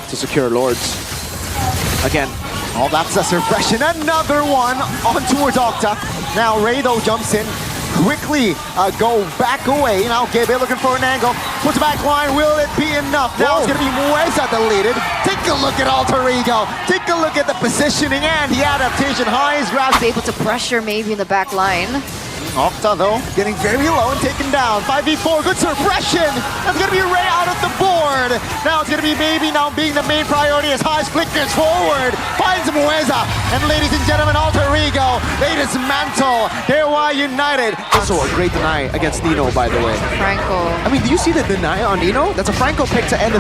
good to secure Lords. Again. Oh, that's a suppression. Another one on towards Octa. Now Ray though jumps in. Quickly go back away. Now Gabe looking for an angle. Puts back line. Will it be enough? Now it's going to be Mueza deleted. Take a look at Alter Ego. Take a look at the positioning and the adaptation. Highs grabs. Able to pressure maybe in the back line. Octa though, getting very low and taken down. 5v4, good suppression. That's gonna be Ray out of the board. Now it's gonna be Baby now being the main priority as Highs flickers forward. Finds Mueza. And ladies and gentlemen, Alter Ego, they dismantle Dewa United. Also a great deny against Nino, by the way. Franco. I mean, do you see the deny on Nino? That's a Franco pick to end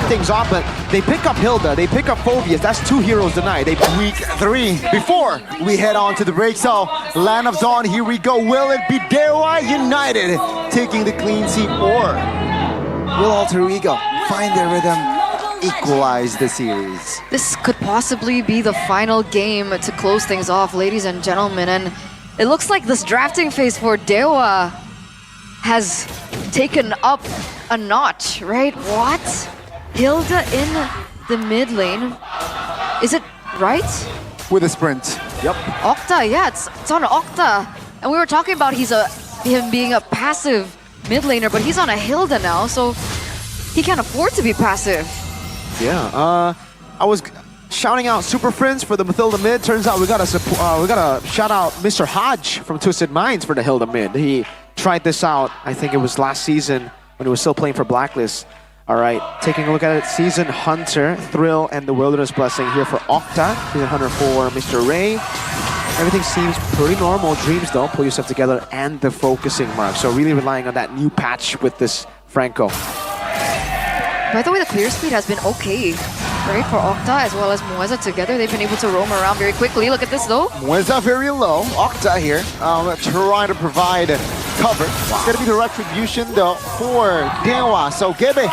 things off, but they pick up Hilda, they pick up Phobius. That's 2 heroes denied. Week 3. Before we head on to the break, so Land of Dawn, here we go. Will it be Dewa United taking the clean sweep, or will Alter Ego find their rhythm, equalize the series? This could possibly be the final game to close things off, ladies and gentlemen. And it looks like this drafting phase for Dewa has taken up a notch, right? What? Hilda in the mid lane. Is it right? With a sprint. Yep. Octa, yeah, it's on Octa. And we were talking about him being a passive mid laner, but he's on a Hilda now, so he can't afford to be passive. Yeah, I was shouting out Super Friends for the Mathilda mid. Turns out we gotta shout out Mr. Hodge from Twisted Minds for the Hilda mid. He tried this out, I think it was last season when he was still playing for Blacklist. All right, taking a look at it, Season Hunter, Thrill, and the Wilderness Blessing here for Octa. Season Hunter for Mr. Ray. Everything seems pretty normal. Dreams though, pull yourself together, and the focusing mark. So really relying on that new patch with this Franco. By the way, the clear speed has been okay, right? For Octa as well as Mueza together, they've been able to roam around very quickly. Look at this though. Mueza very low. Octa here, trying to provide cover. Wow. It's gonna be the retribution though for Dewa. So Gebe,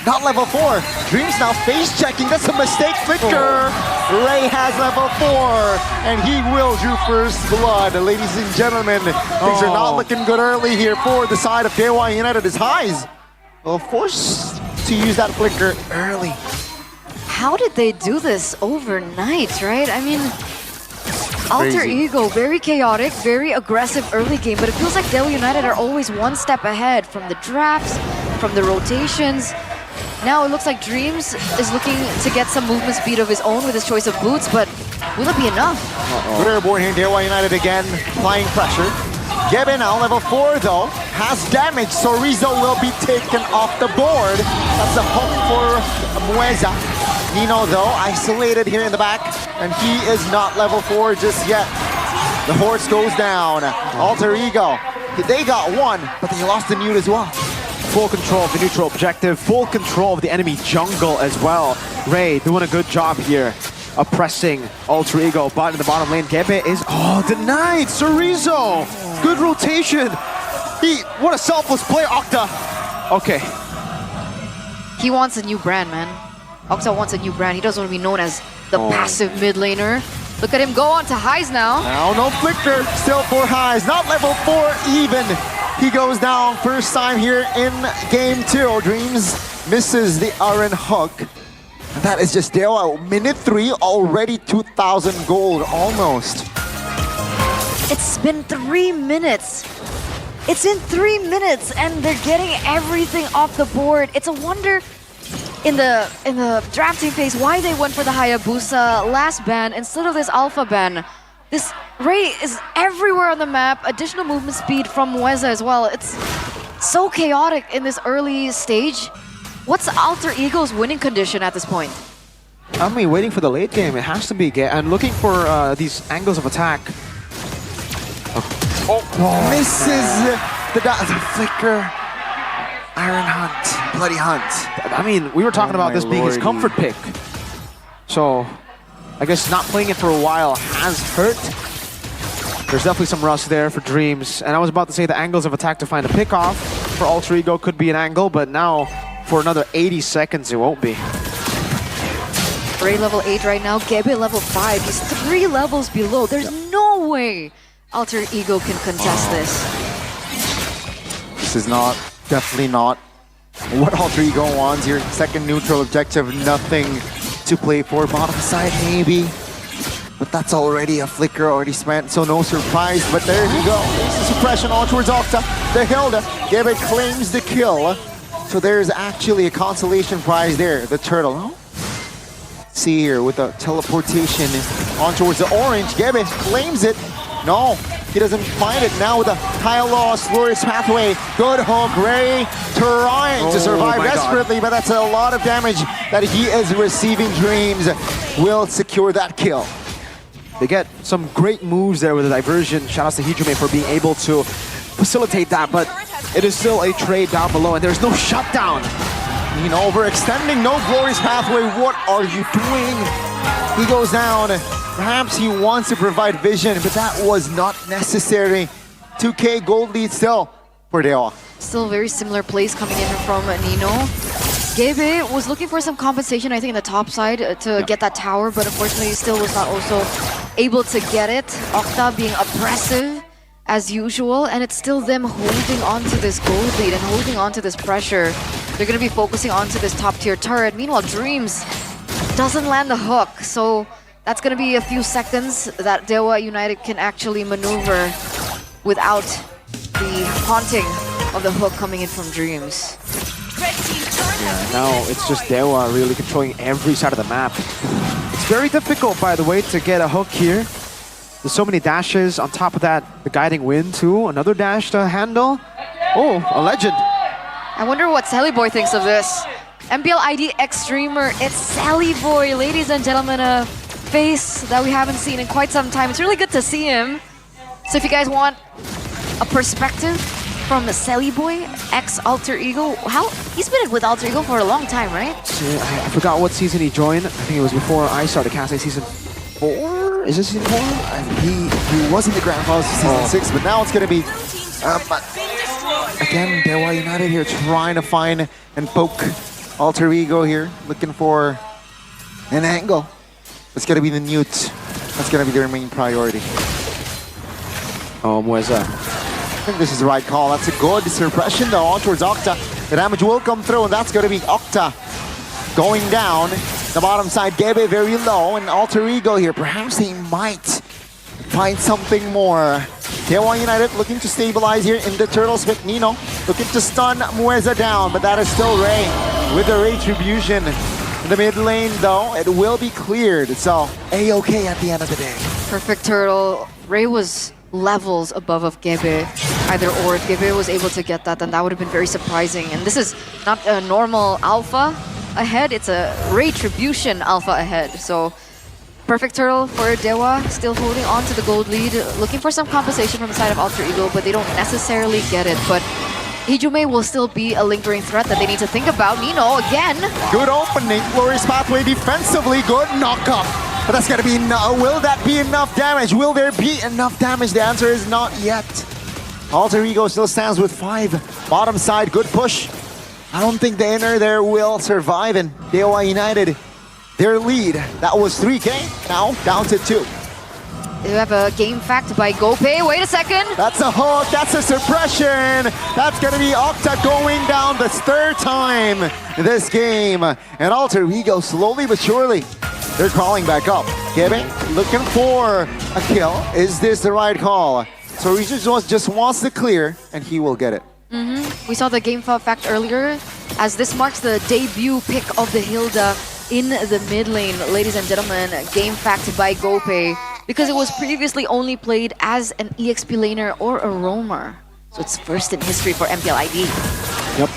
not level 4. Dreams now face checking. That's a mistake. Flicker. Ray has level 4, and he will drew first blood. Ladies and gentlemen, things are not looking good early here for the side of Dewa United. As Highs will force to use that flicker early. How did they do this overnight, right? I mean, Alter Ego, very chaotic, very aggressive early game, but it feels like Dewa United are always one step ahead from the drafts, from the rotations. Now it looks like Dreams is looking to get some movement speed of his own with his choice of boots, but will it be enough? Good airborne here, Dewa United again, applying pressure. Gebe now, level 4 though, has damage, so Rizzo will be taken off the board. That's a hook for Mueza. Nino though, isolated here in the back, and he is not level 4 just yet. The horse goes down. Alter Ego, they got 1, but they lost the Newt as well. Full control of the neutral objective, full control of the enemy jungle as well. Ray doing a good job here, oppressing Alter Ego, but in the bottom lane, Gebe is denied. Cerezo, good rotation. What a selfless play, Octa. Okay. He wants a new brand, man. Octa wants a new brand. He doesn't want to be known as the passive mid laner. Look at him go on to Highs now. Now no flicker, still for Highs, not level 4 even. He goes down first time here in game 2. Dreams misses the Aaron hook. And that is just Dewa. Minute 3, already 2,000 gold, almost. It's been 3 minutes. It's in 3 minutes, and they're getting everything off the board. It's a wonder in the drafting phase why they went for the Hayabusa last ban instead of this alpha ban. This Ray is everywhere on the map, additional movement speed from Mueza as well. It's so chaotic in this early stage. What's Alter Ego's winning condition at this point? I mean, waiting for the late game, it has to be. And looking for these angles of attack. Misses the flicker. Iron Hunt, Bloody Hunt. I mean, we were talking about this being his comfort pick. So, I guess not playing it for a while has hurt. There's definitely some rust there for Dreams. And I was about to say the angles of attack to find a pick off for Alter Ego could be an angle, but now for another 80 seconds it won't be. Ray level 8 right now, Gebe level 5. He's 3 levels below. There's no way Alter Ego can contest this. This is definitely not what Alter Ego wants here. Second neutral objective, nothing to play for. Bottom side, maybe. But that's already a flicker already spent, so no surprise. But there you go. There's the suppression all towards Octa. The Hilda. Gebe claims the kill. So there's actually a consolation prize there. The turtle. Oh. See here with the teleportation on towards the orange. Gebe claims it. No, he doesn't find it. Now with a high loss, glorious pathway. Good hook. Ray trying to survive desperately, but that's a lot of damage that he is receiving. Dreams will secure that kill. They get some great moves there with the diversion. Shout out to Hijume for being able to facilitate that, but it is still a trade down below, and there's no shutdown. You know, overextending, no glorious pathway. What are you doing? He goes down. Perhaps he wants to provide vision, but that was not necessary. 2K gold lead still for Dewa. Still very similar plays coming in from Nino. Gebe was looking for some compensation, I think, in the top side to get that tower, but unfortunately he still was not also able to get it. Octa being oppressive as usual, and it's still them holding on to this gold lead and holding on to this pressure. They're going to be focusing onto this top tier turret. Meanwhile, Dreams doesn't land the hook, so that's going to be a few seconds that Dewa United can actually maneuver without the haunting of the hook coming in from Dreams. Yeah, now it's just Dewa really controlling every side of the map. It's very difficult, by the way, to get a hook here. There's so many dashes. On top of that, the guiding wind too. Another dash to handle. Oh, a legend. I wonder what Sally Boy thinks of this. MPL ID X-Streamer, it's Sally Boy, ladies and gentlemen, a face that we haven't seen in quite some time. It's really good to see him. So if you guys want a perspective from the Sally Boy, ex-Alter Ego, he's been with Alter Ego for a long time, right? I forgot what season he joined. I think it was before I started casting season 4? Is this season 4? He was in the Grand Finals of season 6, but now it's going to be... but again, Dewa United here trying to find and poke Alter Ego here, looking for an angle. It's going to be the Newt. That's going to be their main priority. Oh, Mueza. I think this is the right call. That's a good suppression though on towards Octa. The damage will come through, and that's going to be Octa going down. The bottom side, Gebe very low, and Alter Ego here. Perhaps he might find something more. Dewa United looking to stabilize here in the turtle spit. Nino looking to stun Mueza down, but that is still Ray with the retribution. In the mid lane though, it will be cleared. So A-okay at the end of the day. Perfect turtle. Ray was levels above of Gebe, either or. If Gebe was able to get that, then that would have been very surprising. And this is not a normal alpha ahead, it's a retribution alpha ahead. So perfect turtle for Dewa, still holding on to the gold lead, looking for some compensation from the side of Alter Ego, but they don't necessarily get it. But Hijume will still be a lingering threat that they need to think about. Nino again. Good opening, glorious pathway defensively, good knock-up. But that's gonna be will that be enough damage? Will there be enough damage? The answer is not yet. Alter Ego still stands with 5. Bottom side, good push. I don't think the inner there will survive, and Dewa United, their lead, that was 3K, now down to 2. You have a game fact by Gope. Wait a second. That's a hook, that's a suppression. That's gonna be Octa going down the 3rd time this game. And Alter Ego slowly but surely, they're crawling back up. Gebe looking for a kill. Is this the right call? So he just wants to clear, and he will get it. We saw the game fact earlier, as this marks the debut pick of the Hilda in the mid lane. Ladies and gentlemen, game fact by Gope, because it was previously only played as an EXP laner or a roamer. So it's first in history for MPL ID. Yep.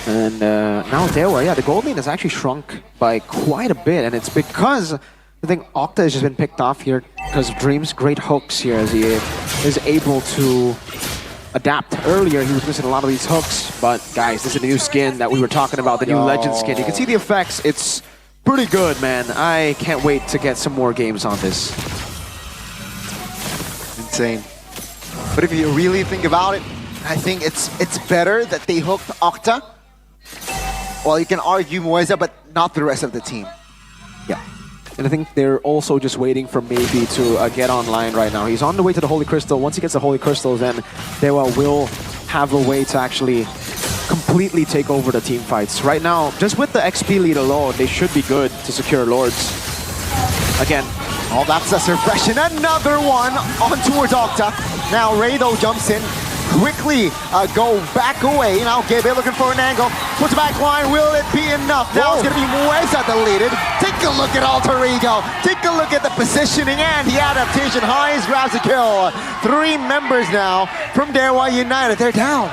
And now Dewa, yeah, the gold lane has actually shrunk by quite a bit, and it's because I think Octa has just been picked off here because of Dream's great hooks here, as he is able to adapt. Earlier, he was missing a lot of these hooks, but guys, this is a new skin that we were talking about, the new Legend skin. You can see the effects. It's pretty good, man. I can't wait to get some more games on this. Insane. But if you really think about it, I think it's better that they hooked Octa. Well, you can argue Mueza, but not the rest of the team. Yeah. And I think they're also just waiting for maybe to get online right now. He's on the way to the Holy Crystal. Once he gets the Holy Crystal, then Dewa will have a way to actually completely take over the team fights. Right now, just with the XP lead alone, they should be good to secure Lords. Again. Oh, that's a suppression. Another one on towards Octa. Now Ray though jumps in. Quickly go back away. Now Gebe looking for an angle. Puts back line. Will it be enough? Now it's going to be Mueza deleted. Take a look at Alter Ego. Take a look at the positioning and the adaptation. Hines grabs a kill. 3 members now from Dewa United. They're down.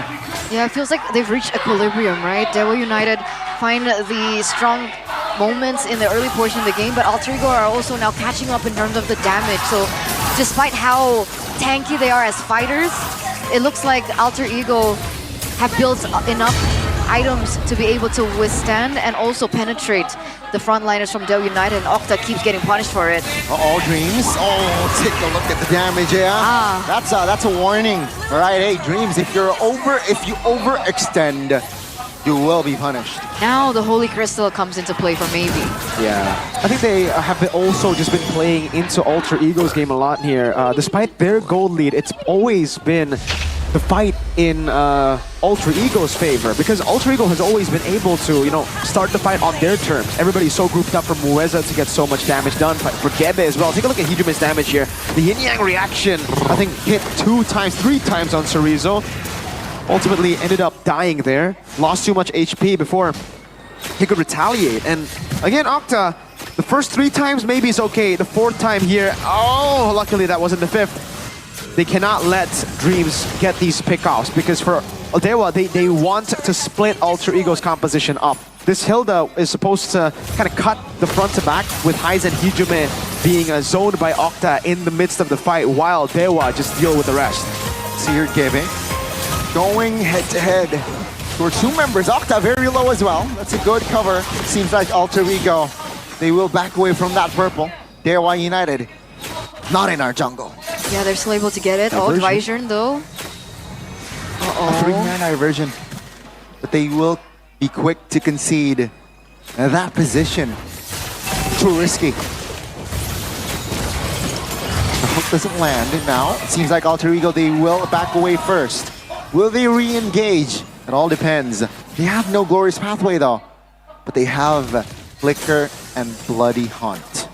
Yeah, it feels like they've reached equilibrium, right? Dewa United find the strong moments in the early portion of the game, but Alter Ego are also now catching up in terms of the damage. So despite how tanky they are as fighters, it looks like Alter Ego have built enough items to be able to withstand and also penetrate the frontliners from Dewa United, and Octa keeps getting punished for it. Uh-oh, Dreams. Oh, take a look at the damage, yeah. That's a warning. All right, hey, Dreams, if you overextend, you will be punished. Now the Holy Crystal comes into play for maybe. Yeah, I think they have also just been playing into Alter Ego's game a lot here. Despite their gold lead, it's always been the fight in Alter Ego's favor, because Alter Ego has always been able to, you know, start the fight on their terms. Everybody's so grouped up for Mueza to get so much damage done, but for Gebe as well. Take a look at Hijume's damage here. The yin-yang reaction, I think, hit 3 times on Cerezo. Ultimately ended up dying there. Lost too much HP before he could retaliate. And again, Octa, the first 3 times maybe is okay. The 4th time here, oh, luckily that wasn't the 5th. They cannot let Dreams get these pickoffs, because for Dewa, they want to split Alter Ego's composition up. This Hilda is supposed to kind of cut the front to back, with Haiz and Hijume being zoned by Octa in the midst of the fight, while Dewa just deal with the rest. See here, Gebe going head-to-head towards 2 members. Octa very low as well. That's a good cover. Seems like Alter Ego, they will back away from that purple. Dewa United, not in our jungle. Yeah, they're still able to get it. Oh, Dvaizhern though. A 3-man diversion. But they will be quick to concede that position. Too risky. The hook doesn't land, and now it seems like Alter Ego, they will back away first. Will they re-engage? It all depends. They have no glorious pathway though, but they have Flicker and Bloody Hunt.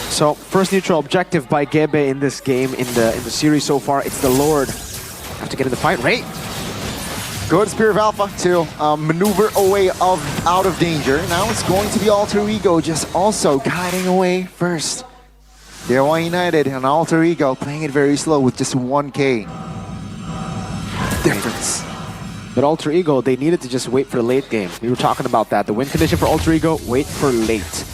So first neutral objective by Gebe in this game, in the series so far, it's the Lord. Have to get in the fight. Ray. Good Spear of Alpha to maneuver away out of danger. Now it's going to be Alter Ego just also guiding away first. Dewa United and Alter Ego playing it very slow with just 1K difference. But Alter Ego, they needed to just wait for the late game. We were talking about that. The win condition for Alter Ego, wait for late.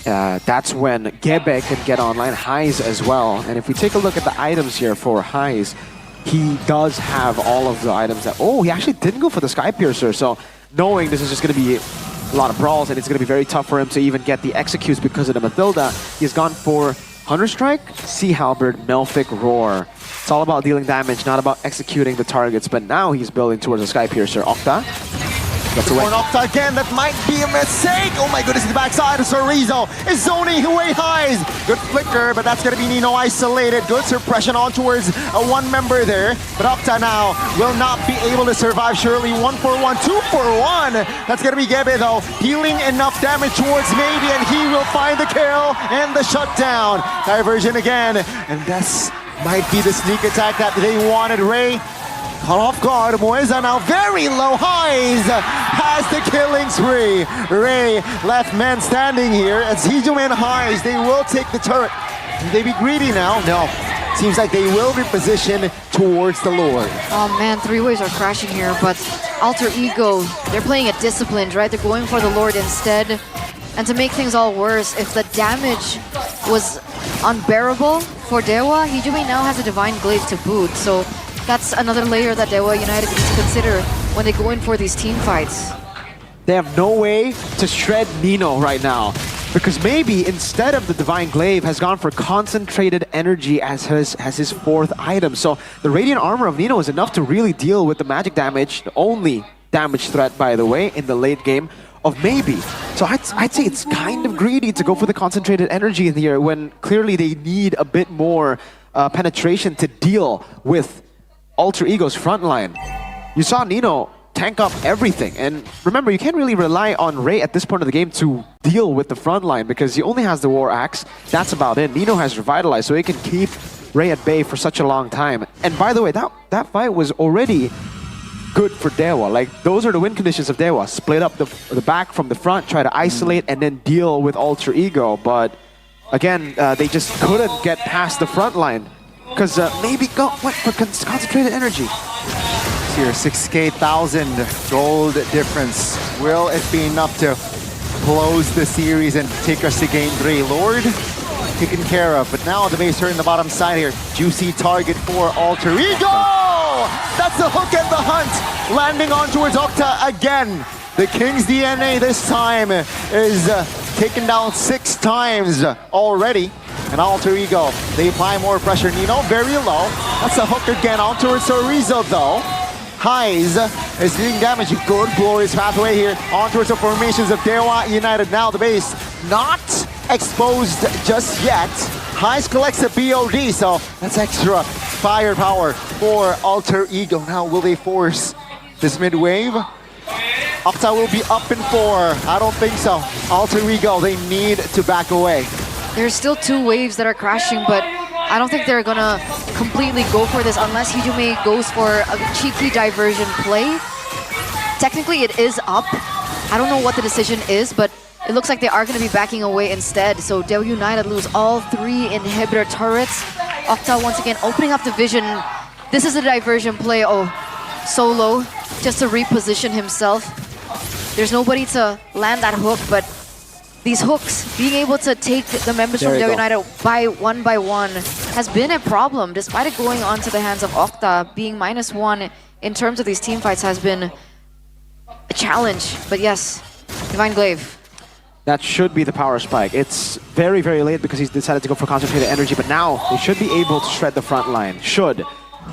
That's when Gebe can get online, Haiz as well. And if we take a look at the items here for Haiz, he does have all of the items that... Oh, he actually didn't go for the Sky Piercer. So knowing this is just going to be a lot of brawls and it's going to be very tough for him to even get the executes because of the Mathilda, he's gone for Hunter Strike, Sea Halberd, Melphic Roar. It's all about dealing damage, not about executing the targets. But now he's building towards the Sky Piercer. Octa. Gets away. Octa again, that might be a mistake. Oh my goodness, the backside of Cerezo is zoning away Haiz. Good flicker, but that's going to be Nino isolated. Good suppression on towards one member there. But Octa now will not be able to survive. Surely 1 for 1, 2 for 1. That's going to be Gebe though, dealing enough damage towards Maybe, and he will find the kill and the shutdown. Diversion again, and this might be the sneak attack that they wanted. Ray caught off guard. Mueza now very low. Haiz has the killing spree. Ray left man standing here. As Hijume and Haiz, they will take the turret. Will they be greedy now? No. Seems like they will be positioned towards the Lord. Oh man, 3-ways are crashing here, but Alter Ego, they're playing it disciplined, right? They're going for the Lord instead. And to make things all worse, if the damage was unbearable for Dewa, Hijume now has a Divine Glaive to boot. So that's another layer that Dewa United needs to consider when they go in for these team fights. They have no way to shred Nino right now, because maybe instead of the Divine Glaive has gone for Concentrated Energy as his 4th item. So the Radiant Armor of Nino is enough to really deal with the magic damage, the only damage threat, by the way, in the late game of Maybe. So I'd say it's kind of greedy to go for the Concentrated Energy in here when clearly they need a bit more penetration to deal with Alter Ego's frontline. You saw Nino tank up everything. And remember, you can't really rely on Ray at this point of the game to deal with the front line because he only has the War Axe. That's about it. Nino has Revitalized, so he can keep Ray at bay for such a long time. And by the way, that fight was already good for Dewa. Like, those are the win conditions of Dewa. Split up the back from the front, try to isolate, and then deal with Alter Ego. But again, they just couldn't get past the front line. Because maybe what for concentrated energy. Here, 6,000 gold difference. Will it be enough to close the series and take us to game 3? Lord, taken care of. But now the base turn in the bottom side here. Juicy target for Alter Ego! That's the hook and the hunt. Landing on towards Octa again. The King's DNA this time is taken down 6 times already. And Alter Ego, they apply more pressure. Nino very low. That's a hook again on towards Sorizo though. Highs is doing damage. Good glorious pathway here on towards the formations of Dewa United. Now the base not exposed just yet. Highs collects a BOD, so that's extra firepower for Alter Ego. Now will they force this mid wave? Octa will be up in 4. I don't think so. Alter Ego, they need to back away. There's still 2 waves that are crashing, but I don't think they're gonna completely go for this unless Hijime goes for a cheeky diversion play. Technically, it is up. I don't know what the decision is, but it looks like they are gonna be backing away instead. So Dewa United lose all 3 inhibitor turrets. Octa once again opening up the vision. This is a diversion play. Oh, Solo just to reposition himself. There's nobody to land that hook, but these hooks, being able to take the members from Dewa United by one has been a problem, despite it going onto the hands of Octa. Being -1 in terms of these team fights has been a challenge. But yes, Divine Glaive. That should be the power spike. It's very, very late because he's decided to go for concentrated energy, but now they should be able to shred the front line. Should.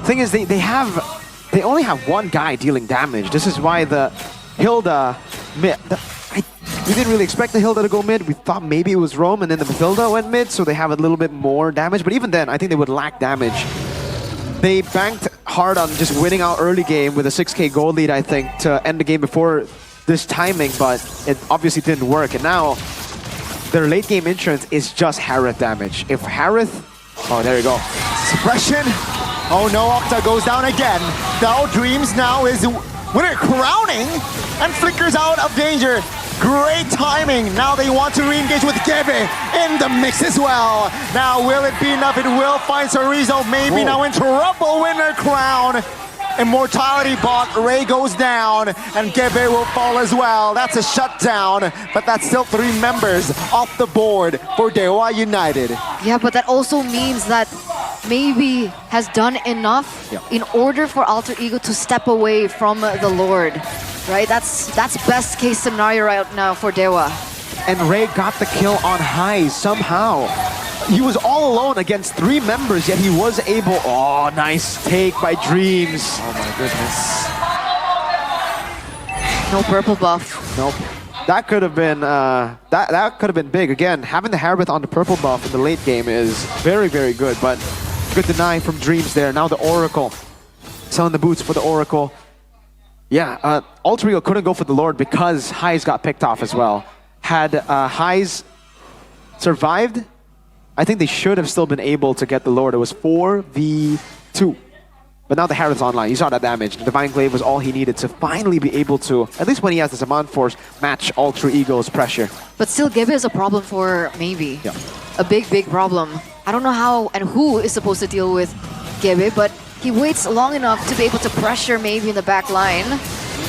Thing is, they only have 1 guy dealing damage. This is why the Hilda we didn't really expect the Hilda to go mid. We thought maybe it was Rome and then the Mathilda went mid, so they have a little bit more damage. But even then, I think they would lack damage. They banked hard on just winning out early game with a 6k gold lead, I think, to end the game before this timing, but it obviously didn't work. And now, their late game insurance is just Harith damage. If Harith... Oh, there you go. Suppression. Oh no, Octa goes down again. Now Dreams now is winner crowning and flickers out of danger. Great timing. Now they want to re-engage with Gebe in the mix as well. Now will it be enough? It will find Sorizo. Maybe now in trouble. Winner crown. Immortality bot. Ray goes down and Gebe will fall as well. That's a shutdown, but that's still 3 members off the board for Dewa United. Yeah, but that also means that maybe has done enough in order for Alter Ego to step away from the Lord. Right? That's best case scenario right now for Dewa. And Ray got the kill on High somehow. He was all alone against 3 members, yet he was able... Oh, nice take by Dreams. Oh my goodness. No purple buff. Nope. That could have been that could have been big. Again, having the Harith on the purple buff in the late game is very, very good. But good deny from Dreams there. Now the Oracle. Selling the boots for the Oracle. Yeah, Alter Ego couldn't go for the Lord because Highs got picked off as well. Had Highs survived, I think they should have still been able to get the Lord. It was 4v2. But now the Harith's online. You saw that damage. The Divine Glaive was all he needed to finally be able to, at least when he has this Amount Force, match Alter Ego's pressure. But still, Gebe is a problem for maybe. Yeah. A big, big problem. I don't know how and who is supposed to deal with Gebe, but he waits long enough to be able to pressure maybe in the back line.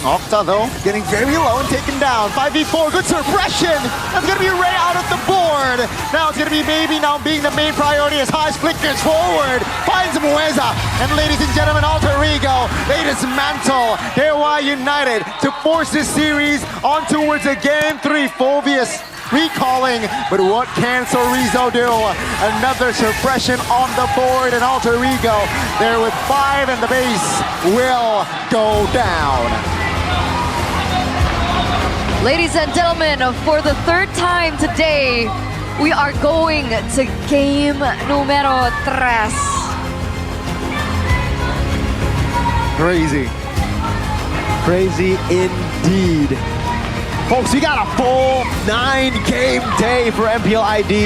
Octa though, getting very low and taken down. 5v4, good suppression. That's gonna be Ray out of the board. Now it's gonna be Baby now being the main priority as Highs flickers forward. Finds Mueza. And ladies and gentlemen, Alter Ego, they dismantle Dewa United to force this series on towards a game 3. Fulvius recalling, but what can Sorizo do? Another suppression on the board, and Alter Ego there with 5, and the base will go down. Ladies and gentlemen, for the 3rd time today, we are going to game numero 3. Crazy. Crazy indeed. Folks, we got a full 9-game day for MPL ID.